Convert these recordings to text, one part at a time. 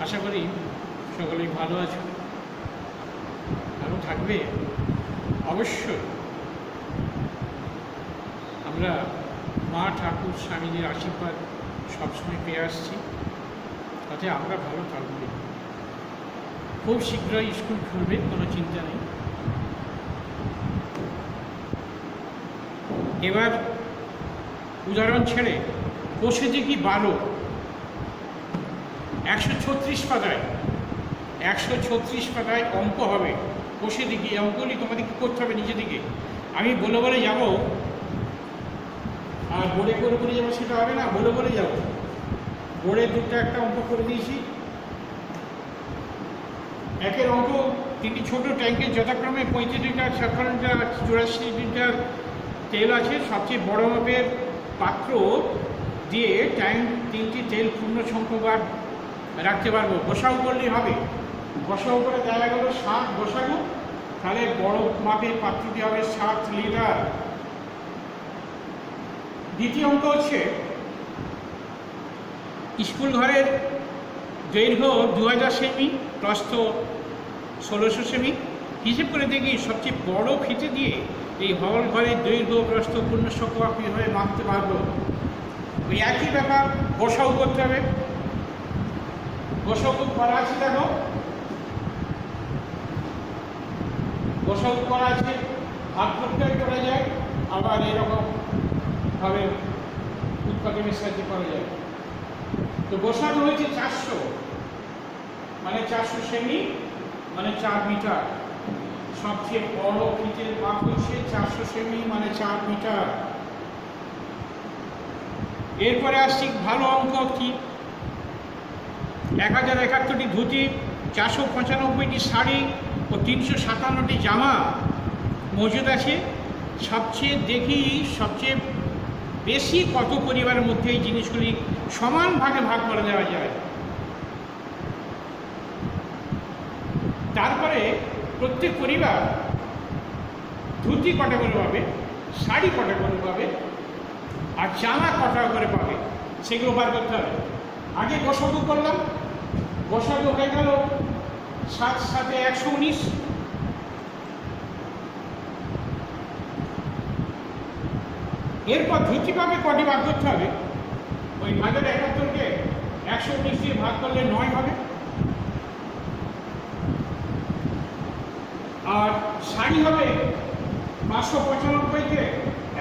আশা করি সকলেই ভালো আছো, ভালো থাকবে। অবশ্যই আমরা মা ঠাকুর স্বামীজির আশীর্বাদ সবসময় পেয়ে আসছি, তাতে আমরা ভালো থাকবে। খুব শীঘ্রই স্কুল খুলবে, কোনো চিন্তা নেই। এবার উদাহরণ ছেড়ে কষে দেখি 12 136 পাতায় 136 পাতায় অঙ্ক হবে। কষে দেখি অঙ্কগুলি তোমাদেরকে করতে হবে নিজে থেকে। আমি বলে বলে যাব, আর বোর্ডে করে যাবো সেটা হবে না, বলে বলে যাবো। বোর্ডে দুটো একটা অঙ্ক করে দিয়েছি। একের অঙ্ক 3টি ছোট ট্যাঙ্কের যথাক্রমে 35 লিটার, 56 লিটার, 84 লিটার তেল আছে। সবচেয়ে বড় মাপের পাত্র দিয়ে ট্যাঙ্ক 3টি তেল পূর্ণ সংখ্যকবার রাখতে পারবো। গোসাউ করলেই হবে। গোসাউ করে দেখা গেল 7 গোসাগু, তাহলে বড় মাপের পাত্রটি হবে 7 লিটার। দ্বিতীয় অঙ্ক হচ্ছে স্কুল ঘরের দৈর্ঘ্য 2000 সেমি, প্রস্থ 1600 সেমি। হিসেব করে দেখি সবচেয়ে বড় ফিতে দিয়ে এই হল ঘরের দৈর্ঘ্য প্রস্থ পূর্ণ সংখ্যক কীভাবে মাপতে পারবো। ওই একই ব্যাপার, গোসাউ করতে হবে। গোসাউ করা আছে, দেখো গোসাউ করা আছে, হাত প্রক্রিয়া করা যায়, আবার এরকম ভাবে উৎপাদনের সাহায্যে করা যায়। তো গোসাউ হয়েছে 400, মানে 400 সেমি, মানে 4 মিটার। সবচেয়ে বড় ফিতের মাপ হচ্ছে 400 সেমি, মানে 4 মিটার। এরপরে আসছি ভালো অঙ্ক কি, 1071টি ধুতি, 495টি শাড়ি ও 357টি জামা মজুদ আছে। সবচেয়ে বেশি কত পরিবারের মধ্যে এই জিনিসগুলি সমান ভাগে ভাগ করে দেওয়া যায়। তারপরে প্রত্যেক পরিবার ধুতি কটা করে পাবে, শাড়ি কটা করে পাবে, আর জামা কটা করে পাবে, সেগুলো বার করতে হবে। আগে গোসাগু করলাম। গোসাগু হয়ে গেল 7 7 119। এরপর ধুতি পাবে কটি ভাগ করতে হবে, ওই 1071কে 119 দিয়ে ভাগ করলে 9 হবে। আর শাড়ি হবে 595কে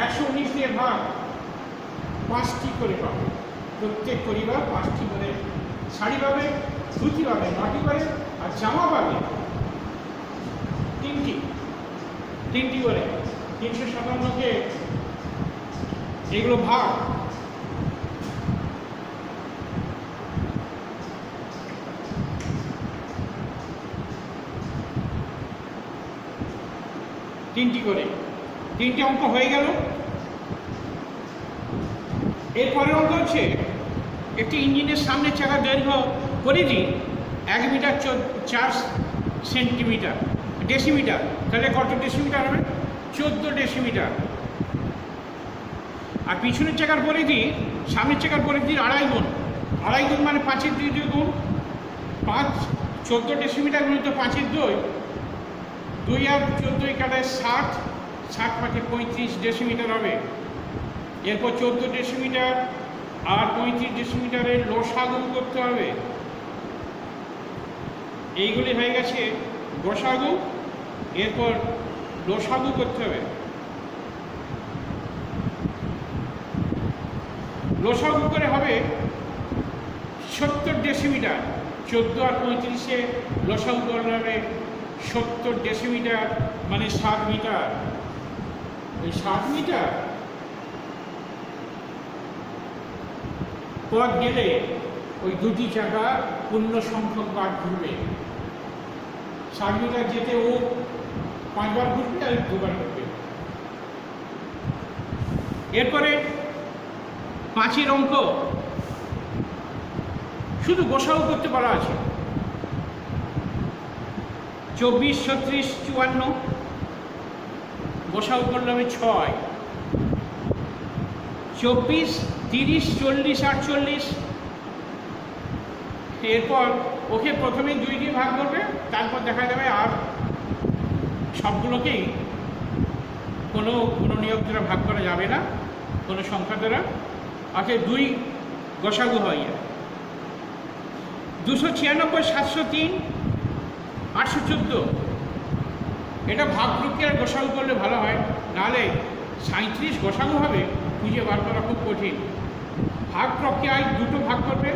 119 দিয়ে ভাগ, 5টি করে পাবে। প্রত্যেক পরিবার 5টি করে শাড়ি পাবে, ধুতি পাবে 9টি করে, আর জামা পাবে 3টি করে। 357কে এগুলো ভাগ। তিনটি করে, 3টে অঙ্ক হয়ে গেল। এরপরের অঙ্ক হচ্ছে একটি ইঞ্জিনের সামনের চাকার দৈর্ঘ্য পরিধি 1 মিটার 4 সেন্টিমিটার ডেসিমিটার। তাহলে কত ডেসিমিটার হবে? 14 ডেসিমিটার। আর পিছনের চাকার পরিধি সামনের চাকার পরিধির 2.5 গুণ। 2.5 গুণ মানে 5-এর 2 গুণ। 5 14 ডেসিমিটার গুণিত 5-এর 2, 2 আর 14 কাটায় 60, 60 5-এ 35 ডেসিমিটার হবে। এরপর 14 ডেসিমিটার আর 35 ডেসিমিটারের লসাগু করতে হবে। এইগুলি হয়ে গেছে গোসাগু। এরপর লসাগু করতে হবে। লসাগু করে হবে 70 ডেসিমিটার। 14 আর 35-এ লসাগু করলে হবে 70 ডেসিমিটার, মানে 7 মিটার। ওই 7 মিটার পথ গেলে ওই দুটি চাকা পূর্ণ সংখ্যক বার ঘুরবে। 7 মিটার যেতে ও 5 বার ঘুরবে আর 2 বার ঘুরবে। এরপরে 5-এর অঙ্ক শুধু গোসাউ করতে বলা আছে। 24 36 54, গোসাউ করলে হবে 6। 24 30 40 48, এরপর ওকে প্রথমে 2 দিয়ে ভাগ করবে, তারপর দেখা যাবে আর সবগুলোকেই কোনো গুণনীয়ক দ্বারা ভাগ করা যাবে না, কোনো সংখ্যা দ্বারা। অর্থাৎ 2 গসাগু হয়ে যায়। 296, 703, 814 এটা ভাগ প্রক্রিয়ার গসাগু করলে ভালো হয়, নাহলে 37 গসাগু হবে খুঁজে বার করা খুব কঠিন। ভাগ প্রক্রিয়ায় 2টো ভাগ করবে,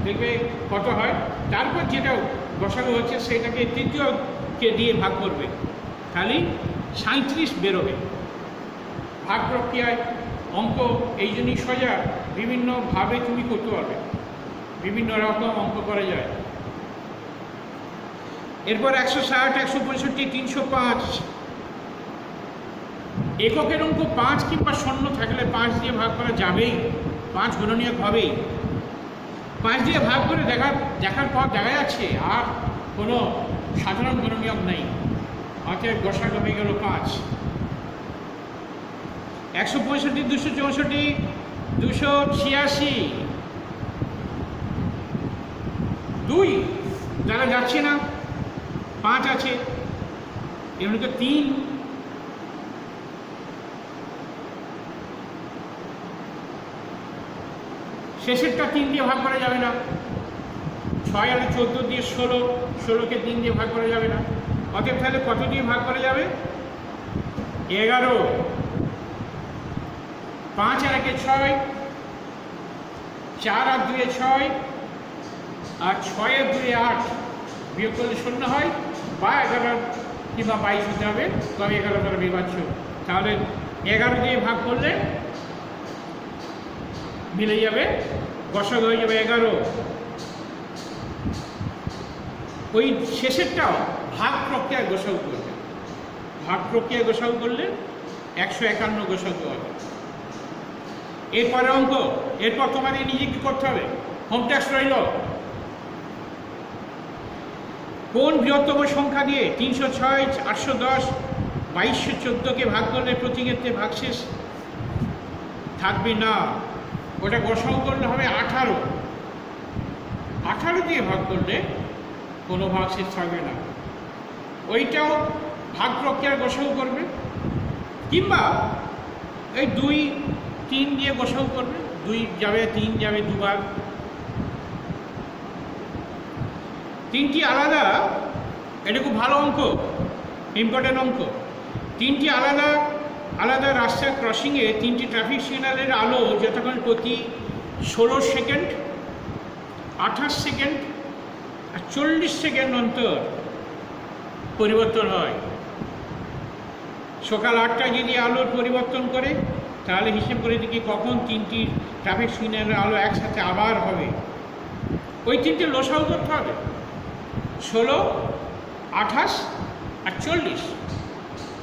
দেখবে কত হয়, তারপর যেটা গসাগু হচ্ছে সেটাকে তৃতীয়কে দিয়ে ভাগ করবে, খালি 37 বেরোবে। ভাগ প্রক্রিয়ায় অঙ্ক এই জন্যই সোজা, বিভিন্নভাবে তুমি করতে পারবে, বিভিন্ন রকম অঙ্ক করা যায়। এরপর 160, 165, 305 এককের অঙ্ক 5 কিংবা 0 থাকলে 5 দিয়ে ভাগ করা যাবেই, 5 গুণনীয়ক হবেই। 5 দিয়ে ভাগ করে দেখার পর দেখা যাচ্ছে আর কোনো সাধারণ গুণনীয়ক নেই, অতএব গসাগু হয়ে গেল 5। 165, 264, 286 2 যারা যাচ্ছে না, 5 আছে, এমনি তো 3, শেষেরটা 3 দিয়ে ভাগ করা যাবে না। 6 আর 14 দিয়ে 16, 16কে 3 দিয়ে ভাগ করা যাবে না। অতএব তাহলে কত দিয়ে ভাগ করা যাবে? 11। 5 আর 1 6, 4 আর 2 6, আর 6 আর 2 8, বিয়োগ করলে 0 হয়, বা 11 কিংবা 22 হতে হবে, তবে 11 দ্বারা বিভাজ্য। তাহলে 11 দিয়ে ভাগ করলে মিলে যাবে, গসাগু হয়ে যাবে 11। ওই শেষেরটাও ভাগ প্রক্রিয়ায় গসাগু করবে, ভাগ প্রক্রিয়ায় গসাগু করলে 151 গসাগু হবে। এরপরে অঙ্ক, এরপর তোমাদের নিজেকে করতে হবে, হোম ট্যাক্স রইল। কোন বৃহত্তম সংখ্যা দিয়ে 306, 810, 2214কে ভাগ করলে প্রতি ক্ষেত্রে ভাগশেষ থাকবে না? ওটা গসাগু করলে হবে 18। 18 দিয়ে ভাগ করলে কোনো ভাগশেষ থাকবে না, ওইটাও ভাগ প্রক্রিয়ার গসাগু করবে, কিংবা এই 2, 3 দিয়ে গসাগু করবে, 2 যাবে 3 যাবে দুবার। 3টি আলাদা, এটা খুব ভালো অঙ্ক, ইম্পর্টেন্ট অঙ্ক। 3টি আলাদা আলাদা রাস্তার ক্রসিংয়ে 3টি ট্রাফিক সিগন্যালের আলো যতক্ষণ প্রতি 16 সেকেন্ড, 28 সেকেন্ড আর 40 সেকেন্ড অন্তর পরিবর্তন হয়। সকাল 8টায় যদি আলোর পরিবর্তন করে, তাহলে হিসেব করে দেখি কখন 3টি ট্রাফিক সিগন্যালের আলো একসাথে আবার হবে। ওই 3টে লসাগু করতে হবে, 16, 28 আর 40।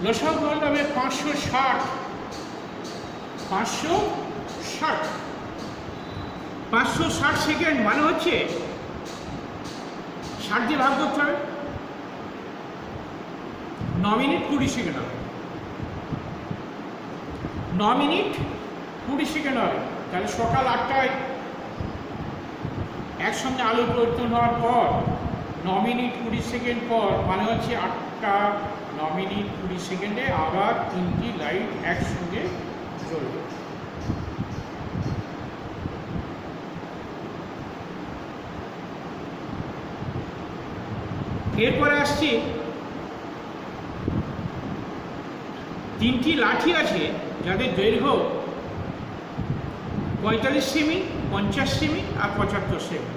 লসাগু করলে হবে 560। 560 সেকেন্ড মানে হচ্ছে 60 দিয়ে ভাগ করতে হবে, 9 মিনিট 20 সেকেন্ড হবে। 9 মিনিট 20 সেকেন্ড হবে। তাহলে সকাল 8টায় একসঙ্গে আলো পরিবর্তন হওয়ার পর 9 মিনিট 20 সেকেন্ড পর মানে হচ্ছে 8টা 9 মিনিট 20 সেকেন্ডে আবার 3টি লাইট একসঙ্গে জ্বলবে। এরপরে আসছি, 3টি লাঠি আছে যাদের দৈর্ঘ্য 45 সেমি, 50 সেমি আর 75 সেমি।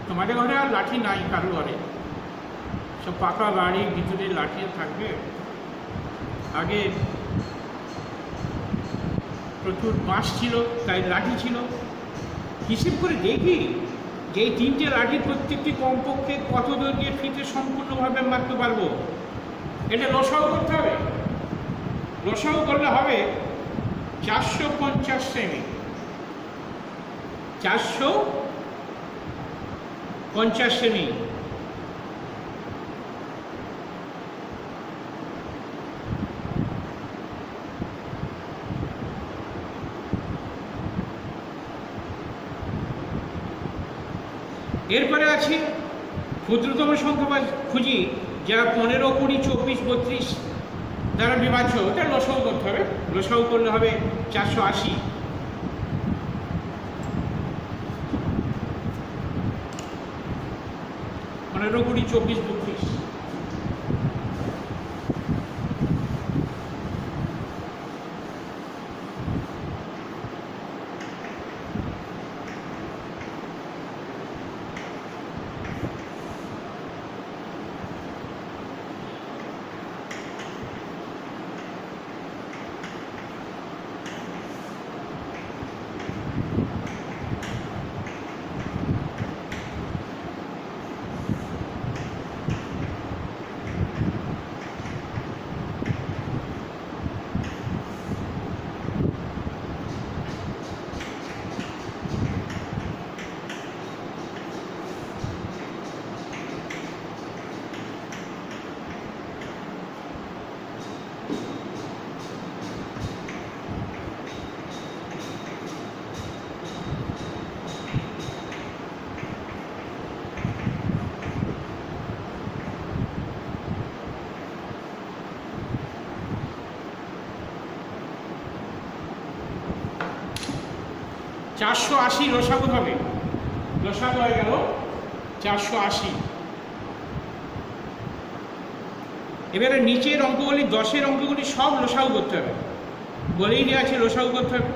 তোমাদের ঘরে আর লাঠি নাই, কারো ঘরে সব পাকা বাড়ি, ভিতরে লাঠি থাকবে। আগে প্রচুর বাঁশ ছিল, তাই লাঠি ছিল। হিসেব করে দেখি যে এই 3টে লাঠির প্রত্যেকটি কমপক্ষে কত দৈর্ঘ্যের ফিতে সম্পূর্ণভাবে মারতে পারবো। এটা লসাগু করতে হবে। লসাগু করলে হবে 450 সেমি। 450 সেমি। এরপরে আছে ক্ষুদ্রতম সংখ্যা খুঁজি, যা 15, 20, 24, 32 দ্বারা বিভাজ্য। ওটা লসাগু করতে হবে। লসাগু করলে হবে 480। পনেরো, 20, 24, 32। চারশো আশি লসাগু হবে। লসাগু হয়ে গেল 480। এবারে নিচের অঙ্কগুলি, 10-এর অঙ্কগুলি সব লসাগু করতে হবে। বলেই দেওয়া আছে লসাগু করতে হবে।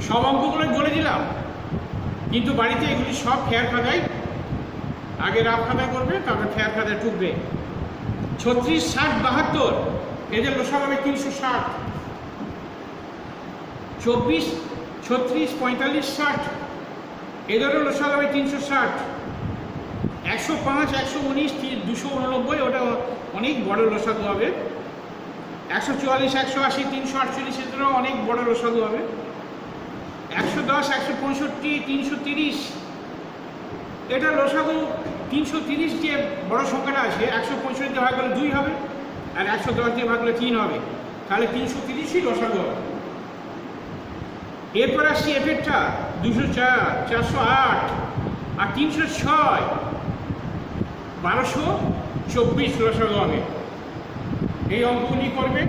সব অঙ্কগুলো বলে দিলাম, কিন্তু বাড়িতে এগুলি সব ফেয়ার খাতায়, আগে রাফ খাতায় করবে, তারপরে ফেয়ার খাতায় টুকবে। 36, 60, 72 এদের লসাগু হবে 360। 24, 36, 45, 60 এদেরও লসাগু হবে 360। 105, 119, 289 ওটা অনেক বড় লসাগু হবে। 144, 180, 348 এদেরও অনেক বড় লসাগু হবে। 110, 165, 330 এটা লসাগু। 330 যে বড় সংখ্যাটা আছে, 165 দিয়ে ভাগ করলে 2 হবে, আর 110 দিয়ে ভাগ করলে 3 হবে, তাহলে 330ই লসাগু হবে। এরপর আসছি এফেরটা, 204, 408 আর 306, 1224 লসাগু হবে। এই অঙ্কগুলি করবে,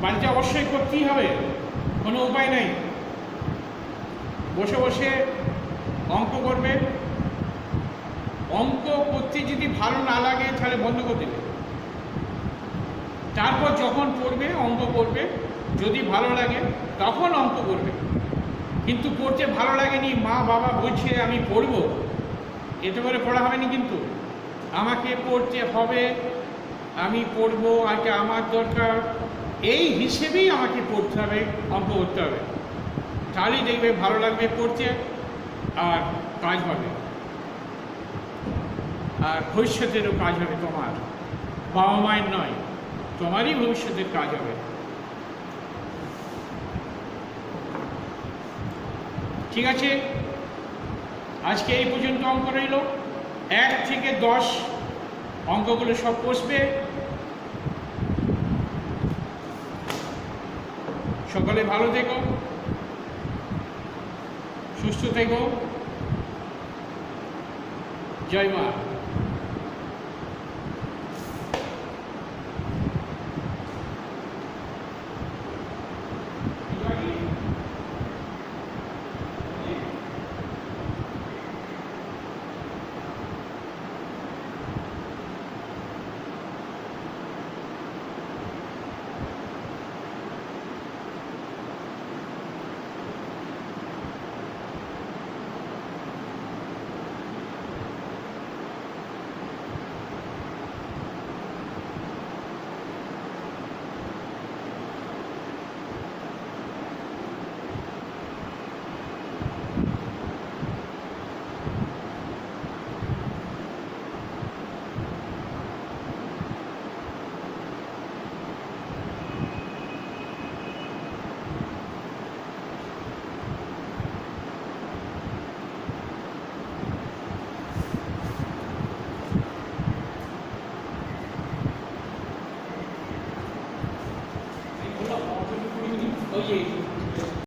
বাড়িতে অবশ্যই করতেই হবে, কোনো উপায় নেই। বসে বসে অঙ্ক করবে। অঙ্ক করতে যদি ভালো না লাগে তাহলে বন্ধ করে দেবে। তারপর যখন পড়বে অঙ্ক করবে, যদি ভালো লাগে তখন অঙ্ক করবে। কিন্তু পড়তে ভালো লাগেনি, মা বাবা বলছে আমি পড়বো, এতে করে পড়া হবে না। কিন্তু আমাকে পড়তে হবে, আমি পড়বো, আজকে আমার দরকার, এই হিসেবেই আমাকে পড়তে হবে, অঙ্ক করতে হবে। তাহলেই দেখবে ভালো লাগবে পড়তে, আর কাজ হবে, আর ভবিষ্যতেরও কাজ হবে। তোমার বাবা মায়ের নয়, তোমারই ভবিষ্যতের কাজ হবে। ঠিক আছে, আজকে এই পর্যন্ত অঙ্ক রইল। 1 থেকে 10 অঙ্কগুলো সব কষবে। সকলে ভালো থেকো, সুস্থ থেকো। জয় মা। দিয়ে